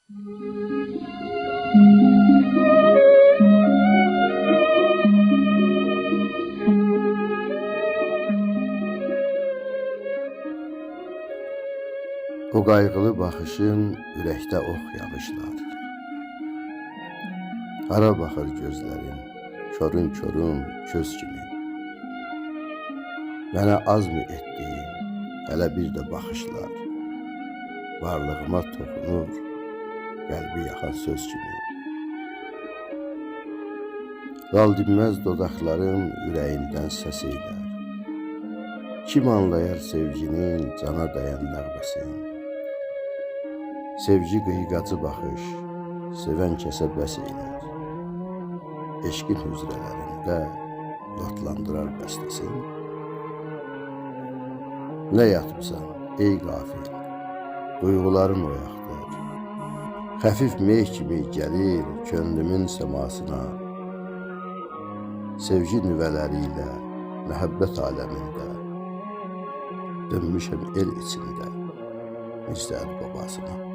O qayğılı baxışın ürəkdə ox yağışlar. Hara baxır gözlərin, körün köz kimi. Mənə azmı etdiyin, hələ bir də baxışlar. Varlığıma toxunur, qəlbi yaxan söz kimi. Lal dinməz dodaqların ürəyindən səs eylər. Kim anlayar sevginin cana dayan nəğməsini? Sevgi qıyqacı baxış, sevən kəsə bəs eylər. Eşqin hüzrələrində yadlandırar bəstəsin. Nə yatmısan, ey qafil, duyğuların oyaqdır. Xəfif meh kimi gəlir könlümün səmasına. Sevgi nüvələri ilə məhəbbət aləmində dönmüşəm el içində Mirzəli babasına.